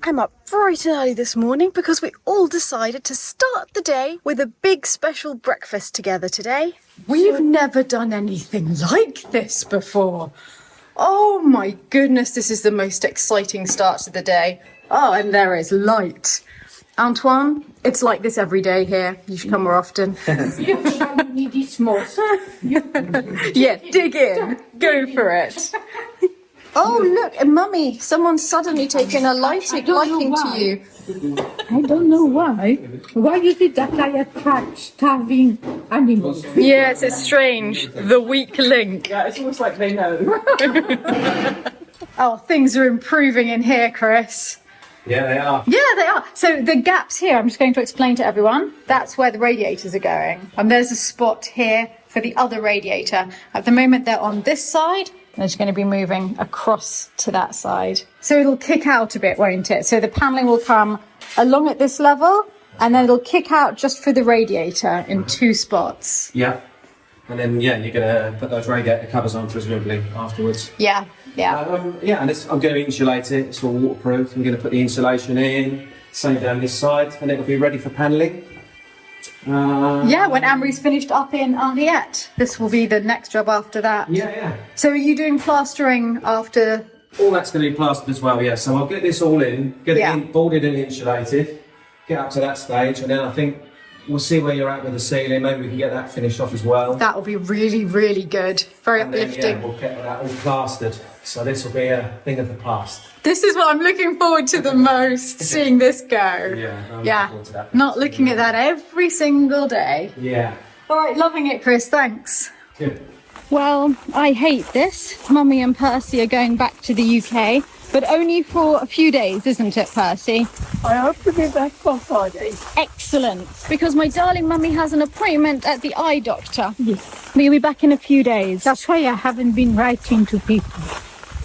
I'm up bright and early this morning because we all decided to start the day with a big special breakfast together today. We've never done anything like this before. Oh my goodness, this is the most exciting start to the day. Oh, and there is light. Antoine, it's like this every day here. You should come more often. Yeah, dig in. Go for it. Oh, look, and Mummy, someone's suddenly taken a liking to you. I don't know why. Why is it that I attract starving animals? Yes, it's strange. The weak link. Yeah, it's almost like they know. Oh, things are improving in here, Chris. Yeah, they are. Yeah, they are. So the gaps here, I'm just going to explain to everyone. That's where the radiators are going. And there's a spot here for the other radiator. At the moment, they're on this side. They're just going to be moving across to that side. So it'll kick out a bit, won't it? So the paneling will come along at this level, and then it'll kick out just for the radiator in two spots. Yeah. And then, yeah, you're going to put those radiator covers on presumably afterwards. Yeah, yeah. And I'm going to insulate it. It's all waterproof. I'm going to put the insulation in, same down this side, and it'll be ready for paneling. Yeah, when Amory's finished up in Henriette. This will be the next job after that. Yeah. So are you doing plastering after? All that's going to be plastered as well, yeah. So I'll get this all in, get it in, boarded and insulated, get up to that stage, and then I think we'll see where you're at with the ceiling. Maybe we can get that finished off as well. That will be really, really good. Very uplifting. Then, yeah, we'll get that all plastered. So this will be a thing of the past. This is what I'm looking forward to the most, seeing this go. Yeah, I'm looking forward to that. Not looking at that every single day. Yeah. All right, loving it, Chris. Thanks. Good. Well, I hate this. Mummy and Percy are going back to the UK, but only for a few days, isn't it, Percy? I hope to be back for Friday. Excellent, because my darling Mummy has an appointment at the eye doctor. Yes. We'll be back in a few days. That's why I haven't been writing to people.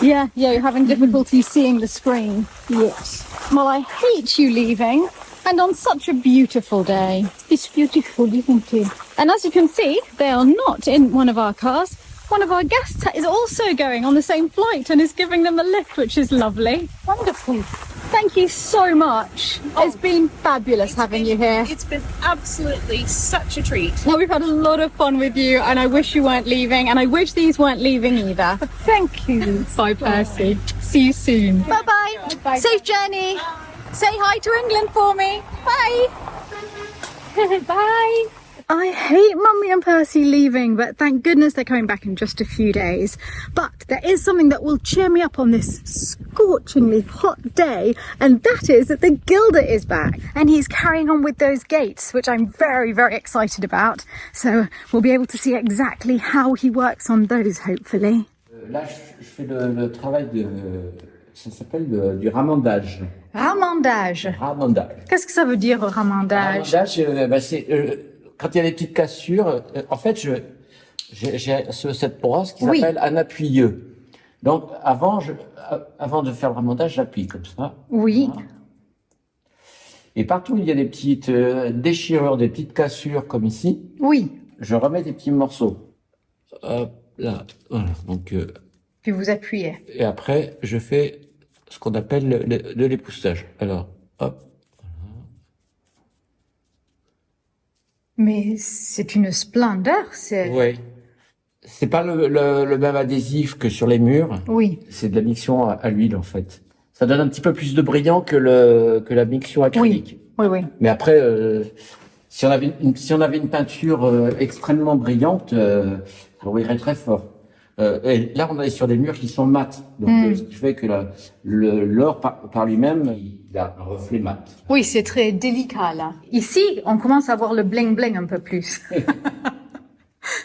Yeah, you're having difficulty seeing the screen. Yes. Well, I hate you leaving, and on such a beautiful day. It's beautiful, isn't it? And as you can see, they are not in one of our cars. One of our guests is also going on the same flight and is giving them a lift, which is lovely. Wonderful. Thank you so much. It's been fabulous having you here. It's been absolutely such a treat. Well, we've had a lot of fun with you, and I wish you weren't leaving, and I wish these weren't leaving either. Thank you. Bye, Percy. See you soon. Bye-bye. Bye. Safe journey. Say hi to England for me. Bye. Bye. I hate Mummy and Percy leaving, but thank goodness they're coming back in just a few days. But there is something that will cheer me up on this scorchingly hot day, and that is that the Gilder is back, and he's carrying on with those gates, which I'm very, very excited about. So we'll be able to see exactly how he works on those, hopefully. Là, je fais le travail ça s'appelle du ramandage. Ramandage. Ramandage. Qu'est-ce que ça veut dire, ramandage? Ramandage, c'est quand il y a des petites cassures. En fait, j'ai cette brosse qui s'appelle un appuyeux. Donc, avant de faire le ramandage, j'appuie comme ça. Oui. Voilà. Et partout où il y a des petites déchirures, des petites cassures comme ici, Oui. je remets des petits morceaux. Hop, là, voilà. Donc, Puis vous appuyez. et après, je fais ce qu'on appelle de l'époussetage. Alors, hop. Mais c'est une splendeur, c'est... Oui. C'est pas le même adhésif que sur les murs. Oui. C'est de la miction à l'huile, en fait. Ça donne un petit peu plus de brillant que la miction acrylique. Oui. Mais après, si on avait une peinture extrêmement brillante, ça brillerait très fort. Et là, on est sur des murs qui sont mat. Donc, ce qui fait que l'or par lui-même, il a un reflet mat. Oui, c'est très délicat, là. Ici, on commence à voir le bling-bling un peu plus.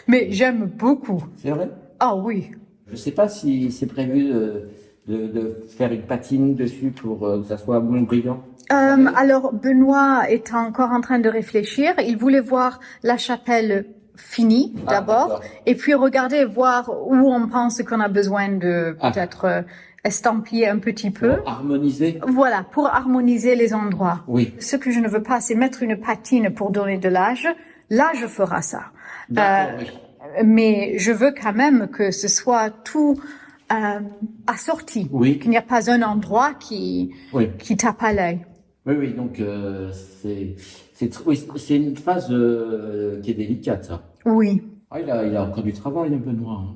Mais j'aime beaucoup. C'est vrai? Ah oui. Je sais pas si c'est prévu de faire une patine dessus pour que ça soit moins brillant. Alors, Benoît est encore en train de réfléchir. Il voulait voir la chapelle finie d'abord, et puis regarder, voir où on pense qu'on a besoin de peut-être estampiller un petit peu. Pour harmoniser. Voilà, pour harmoniser les endroits. Oui. Ce que je ne veux pas, c'est mettre une patine pour donner de l'âge. Là, je ferai ça. D'accord, oui. Mais je veux quand même que ce soit tout assorti. Oui. Qu'il n'y a pas un endroit qui tape à l'œil. Oui, donc c'est une phase qui est délicate, ça. Oui. Ah, il a encore du travail, un peu noir. Hein.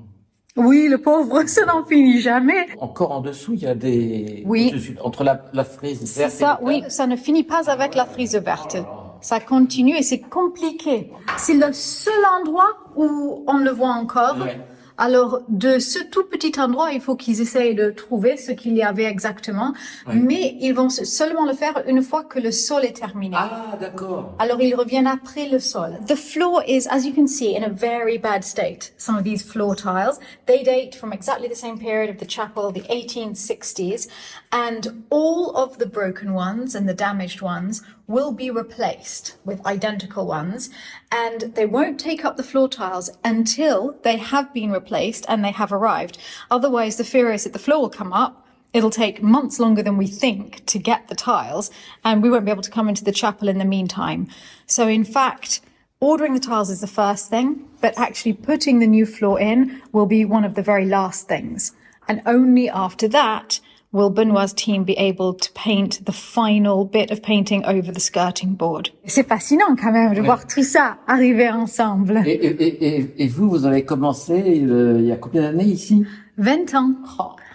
Oui, le pauvre, ça n'en finit jamais. Encore en dessous, il y a des... Oui. Au-dessus, entre la frise verte C'est ça, et oui, ça ne finit pas avec la frise verte. Ça continue et c'est compliqué. C'est le seul endroit où on le voit encore. Ouais. Alors, de ce tout petit endroit, il faut qu'ils essayent de trouver ce qu'il y avait exactement. Ouais. Mais ils vont seulement le faire une fois que le sol est terminé. Ah, d'accord. Alors, ils reviennent après le sol. The floor is, as you can see, in a very bad state. Some of these floor tiles, they date from exactly the same period of the chapel, the 1860s. And all of the broken ones and the damaged ones will be replaced with identical ones. And they won't take up the floor tiles until they have been replaced and they have arrived. Otherwise, the fear is that the floor will come up. It'll take months longer than we think to get the tiles, and we won't be able to come into the chapel in the meantime. So in fact, ordering the tiles is the first thing, but actually putting the new floor in will be one of the very last things. And only after that will Benoit's team be able to paint the final bit of painting over the skirting board. C'est fascinant quand même de voir tout ça arriver ensemble. Et vous avez commencé il y a combien d'années ici? 20 ans.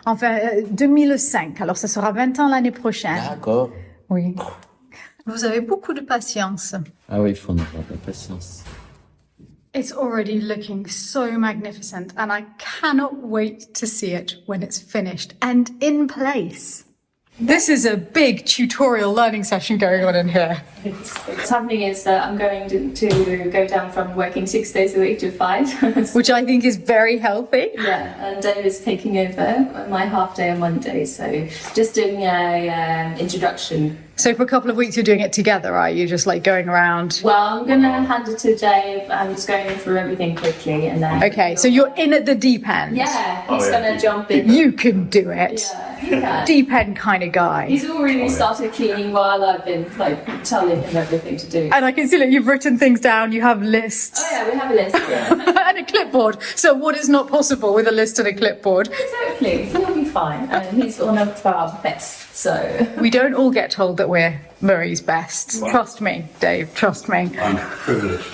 Enfin, 2005. Alors, ça sera 20 ans l'année prochaine. D'accord. Oui. Vous avez beaucoup de patience. Ah oui, il faut en avoir de la patience. It's already looking so magnificent, and I cannot wait to see it when it's finished and in place. This is a big tutorial learning session going on in here. What's happening is that I'm going to go down from working 6 days a week to 5. Which I think is very healthy. Yeah, and Dave is taking over my half day on Monday, so just doing a introduction. So for a couple of weeks you're doing it together, are you? Just like going around? Well, I'm going to hand it to Dave. I'm just going through everything quickly and then... Okay, so you're in at the deep end. Yeah, he's going to jump in. You can do it. Yeah, he can. Deep end kind of guy. He's already started cleaning while I've been like telling him everything to do. And I can see that you've written things down, you have lists. Oh yeah, we have a list. Yeah. And a clipboard. So what is not possible with a list and a clipboard? Exactly, he'll be fine. And he's one of our best, so... We don't all get told that we're Murray's best. Wow. Trust me, Dave, trust me. I'm privileged.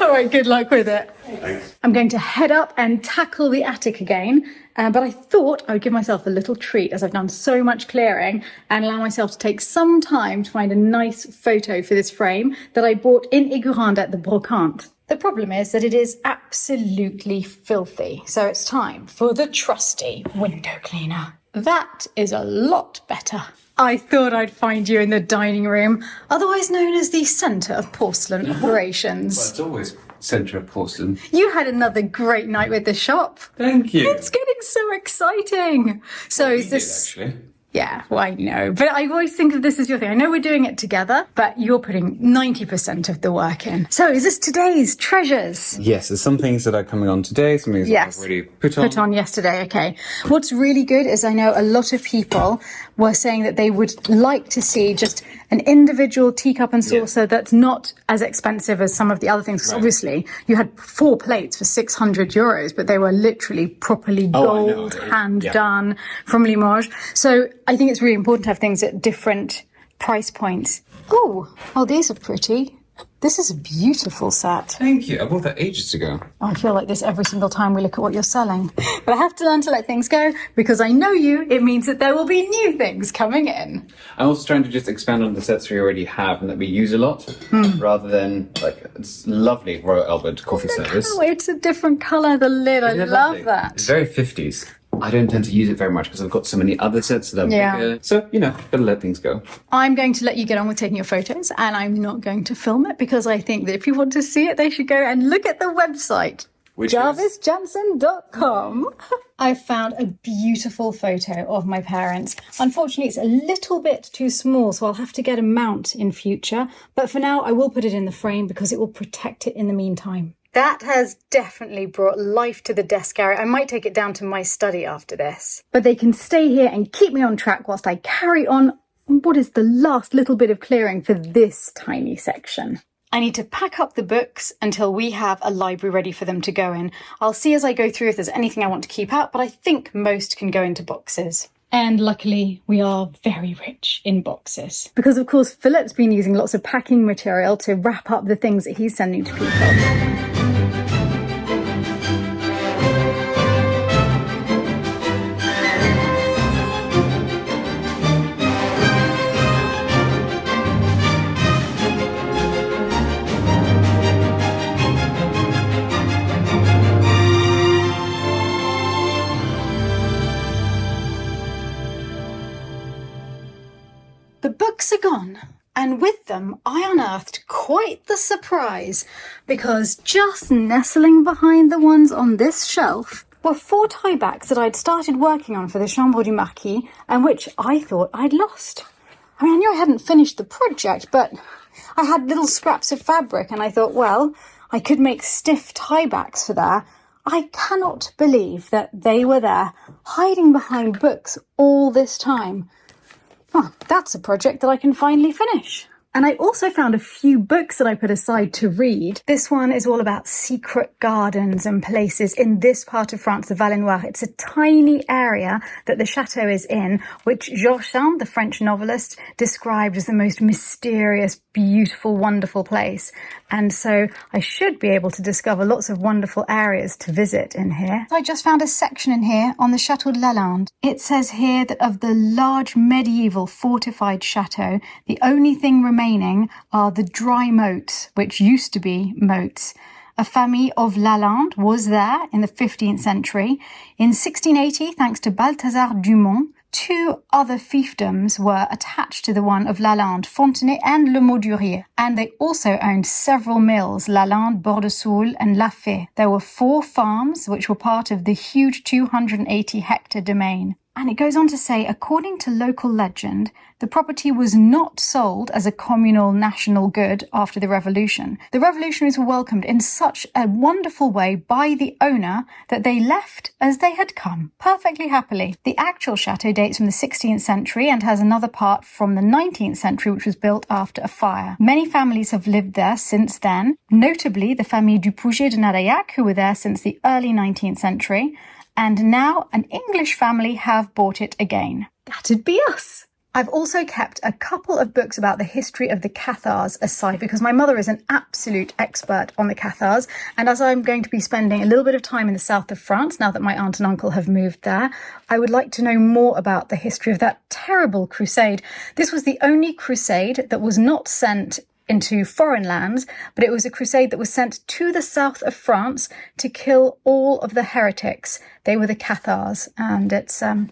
All right, good luck with it. Thanks. I'm going to head up and tackle the attic again, but I thought I would give myself a little treat as I've done so much clearing and allow myself to take some time to find a nice photo for this frame that I bought in Igurande at the Brocante. The problem is that it is absolutely filthy, so it's time for the trusty window cleaner. That is a lot better. I thought I'd find you in the dining room, otherwise known as the centre of porcelain operations. Well, it's always centre of porcelain. You had another great night with the shop. Thank you. It's getting so exciting. So is this... Actually. Yeah, well, I know. But I always think of this as your thing. I know we're doing it together, but you're putting 90% of the work in. So is this today's treasures? Yes, there's some things that are coming on today, some things Yes. that I've already put on. Put on yesterday, okay. What's really good is I know a lot of people were saying that they would like to see just an individual teacup and saucer that's not as expensive as some of the other things. 'Cause obviously, you had 4 plates for €600, but they were literally properly gold, hand done from Limoges. So I think it's really important to have things at different price points. Oh, these are pretty. This is a beautiful set. Thank you. I bought that ages ago. I feel like this every single time we look at what you're selling. But I have to learn to let things go because I know you. It means that there will be new things coming in. I'm also trying to just expand on the sets we already have and that we use a lot, rather than like it's lovely Royal Albert coffee service. Oh, it's a different colour, the lid. I Isn't it love lovely? that. It's very 50s. I don't tend to use it very much because I've got so many other sets that are bigger. So, gotta let things go. I'm going to let you get on with taking your photos and I'm not going to film it because I think that if you want to see it, they should go and look at the website. Which is? JarvisJansen.com. I found a beautiful photo of my parents. Unfortunately, it's a little bit too small, so I'll have to get a mount in future. But for now, I will put it in the frame because it will protect it in the meantime. That has definitely brought life to the desk area. I might take it down to my study after this. But they can stay here and keep me on track whilst I carry on what is the last little bit of clearing for this tiny section. I need to pack up the books until we have a library ready for them to go in. I'll see as I go through if there's anything I want to keep out, but I think most can go into boxes. And luckily, we are very rich in boxes. Because, of course, Philip's been using lots of packing material to wrap up the things that he's sending to people. The books are gone, and with them I unearthed quite the surprise, because just nestling behind the ones on this shelf were 4 tiebacks that I'd started working on for the Chambre du Marquis and which I thought I'd lost. I mean, I knew I hadn't finished the project, but I had little scraps of fabric and I thought, well, I could make stiff tiebacks for there. I cannot believe that they were there, hiding behind books all this time. Well, that's a project that I can finally finish. And I also found a few books that I put aside to read. This one is all about secret gardens and places in this part of France, the Valais-Noir. It's a tiny area that the chateau is in, which Georges Sand, the French novelist, described as the most mysterious, beautiful, wonderful place. And so I should be able to discover lots of wonderful areas to visit in here. I just found a section in here on the Chateau de Lalande. It says here that of the large medieval fortified chateau, the only thing remaining are the dry moats, which used to be moats. A family of Lalande was there in the 15th century. In 1680, thanks to Balthazar Dumont, 2 other fiefdoms were attached to the one of Lalande, Fontenay and Le Maudurier, and they also owned several mills, Lalande, Bordesoul and La Fée. There were 4 farms which were part of the huge 280-hectare domain. And it goes on to say, according to local legend, the property was not sold as a communal national good after the revolution. The revolutionaries were welcomed in such a wonderful way by the owner that they left as they had come, perfectly happily. The actual chateau dates from the 16th century and has another part from the 19th century, which was built after a fire. Many families have lived there since then, notably the famille du Pouget de Nadaillac, who were there since the early 19th century. And now an English family have bought it again. That'd be us. I've also kept a couple of books about the history of the Cathars aside, because my mother is an absolute expert on the Cathars. And as I'm going to be spending a little bit of time in the south of France, now that my aunt and uncle have moved there, I would like to know more about the history of that terrible crusade. This was the only crusade that was not sent into foreign lands, but it was a crusade that was sent to the south of France to kill all of the heretics. They were the Cathars, and it's a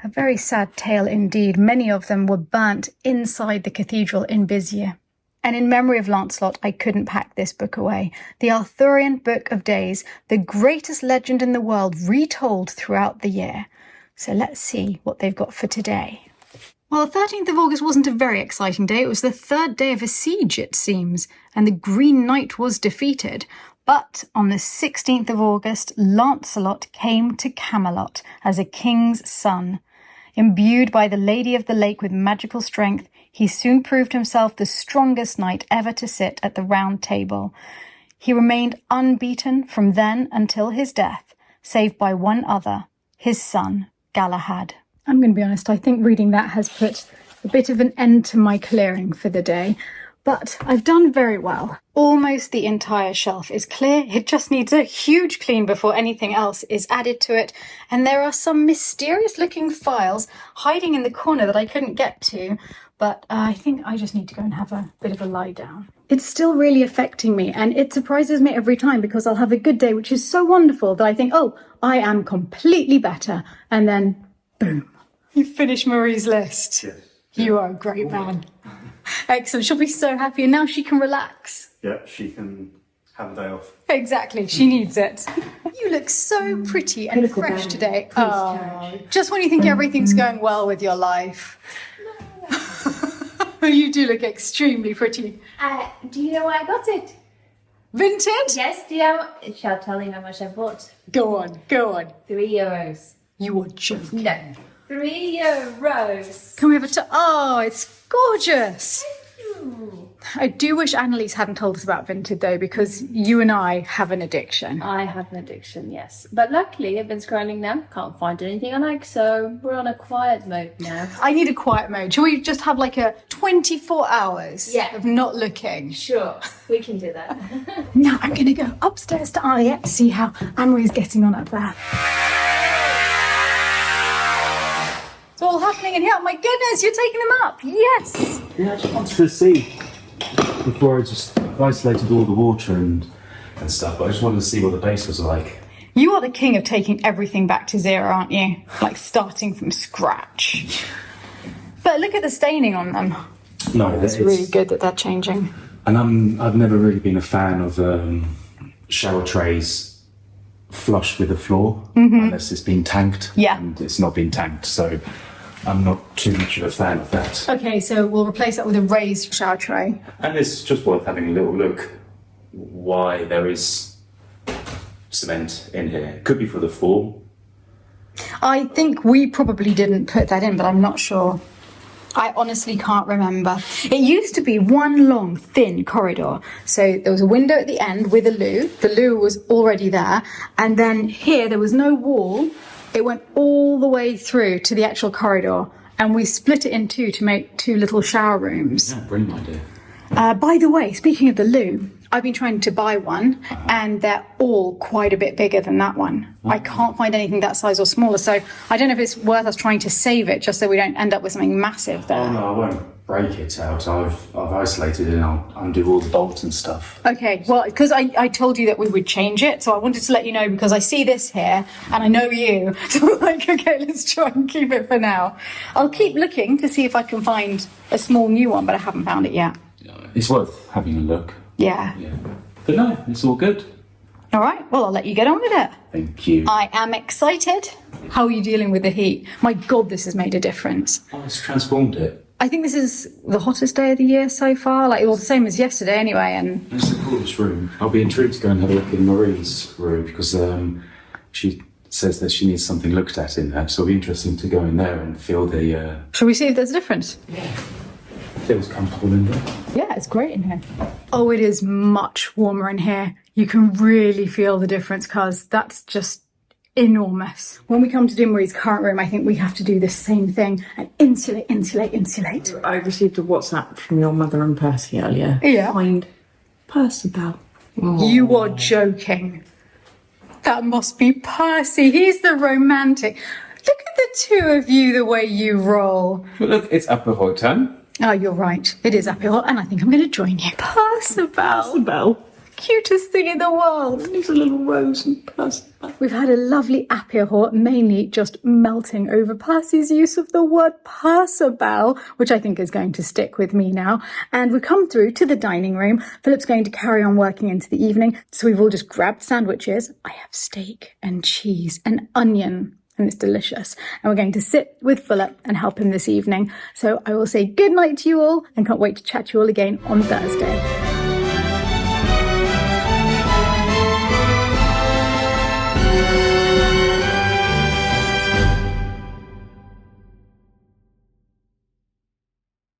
very sad tale indeed. Many of them were burnt inside the cathedral in Béziers. And in memory of Lancelot, I couldn't pack this book away. The Arthurian Book of Days, the greatest legend in the world, retold throughout the year. So let's see what they've got for today. Well, the 13th of August wasn't a very exciting day. It was the 3rd day of a siege, it seems, and the Green Knight was defeated. But on the 16th of August, Lancelot came to Camelot as a king's son. Imbued by the Lady of the Lake with magical strength, he soon proved himself the strongest knight ever to sit at the Round Table. He remained unbeaten from then until his death, save by one other, his son, Galahad. I'm going to be honest, I think reading that has put a bit of an end to my clearing for the day, but I've done very well. Almost the entire shelf is clear. It just needs a huge clean before anything else is added to it. And there are some mysterious looking files hiding in the corner that I couldn't get to, but I think I just need to go and have a bit of a lie down. It's still really affecting me, and it surprises me every time because I'll have a good day, which is so wonderful that I think, oh, I am completely better. And then, boom. You finished Marie's list. Yes. You are a great man. Excellent. She'll be so happy. And now she can relax. Yeah, she can have a day off. Exactly. She needs it. You look so pretty and fresh today. Oh, just when you think everything's going well with your life. You do look extremely pretty. Do you know where I got it? Vintage? Yes, do you know? Shall I tell you how much I bought? Go on. Go on. €3. You are joking. No. €3. Can we have a oh, it's gorgeous. Ooh. I do wish Annalise hadn't told us about Vinted though, because you and I have an addiction. I have an addiction, yes. But luckily, I've been scrolling now. Can't find anything I like, so we're on a quiet mode now. I need a quiet mode. Shall we just have like a 24 hours of not looking? Sure, we can do that. Now I'm going to go upstairs to Aria to see how Anne-Marie's getting on up there. It's all happening in here. Oh my goodness, you're taking them up. Yes. Yeah, I just wanted to see before I've isolated all the water and stuff, but I just wanted to see what the base was like. You are the king of taking everything back to zero, aren't you? Like starting from scratch. But look at the staining on them. No, It's really good that they're changing. And I've never really been a fan of shower trays flush with the floor unless it's been tanked. Yeah. And it's not been tanked, so I'm not too much of a fan of that. Okay, so we'll replace that with a raised shower tray. And it's just worth having a little look why there is cement in here. It could be for the fall. I think we probably didn't put that in, but I'm not sure. I honestly can't remember. It used to be one long, thin corridor. So there was a window at the end with a loo. The loo was already there. And then here, there was no wall. It went all the way through to the actual corridor. And we split it in two to make 2 little shower rooms. Yeah, brilliant idea. By the way, speaking of the loo, I've been trying to buy one, and they're all quite a bit bigger than that one. I can't find anything that size or smaller, so I don't know if it's worth us trying to save it just so we don't end up with something massive there. Oh no, I won't break it out. I've isolated it and I'll undo all the bolts and stuff. Okay, well, because I told you that we would change it, so I wanted to let you know because I see this here and I know you. So I'm like, okay, let's try and keep it for now. I'll keep looking to see if I can find a small new one, but I haven't found it yet. It's worth having a look. Yeah. But no, it's all good. All right, well, I'll let you get on with it. Thank you. I am excited. How are you dealing with the heat? My God, this has made a difference. Oh, it's transformed it. I think this is the hottest day of the year so far, like all the same as yesterday anyway. And It's the coolest room. I'll be intrigued to go and have a look in Marie's room because she says that she needs something looked at in there. So it'll be interesting to go in there and feel the... shall we see if there's a difference? feels comfortable in there. Yeah, it's great in here. Oh, it is much warmer in here. You can really feel the difference because that's just enormous. When we come to Dimmarie's current room, I think we have to do the same thing and insulate. I received a WhatsApp from your mother and Percy earlier. Yeah. Signed Percival. You are joking. That must be Percy. He's the romantic. Look at the two of you, the way you roll. Well, look, it's apéro time. Oh, you're right. It is uphill, and I think I'm going to join you. Percival. Cutest thing in the world. There's a little rose and Percival. We've had a lovely apéro, mainly just melting over Percy's use of the word Percival, which I think is going to stick with me now. And we've come through to the dining room. Philip's going to carry on working into the evening, so we've all just grabbed sandwiches. I have steak and cheese and onion, and it's delicious. And we're going to sit with Philip and help him this evening. So I will say good night to you all and can't wait to chat to you all again on Thursday.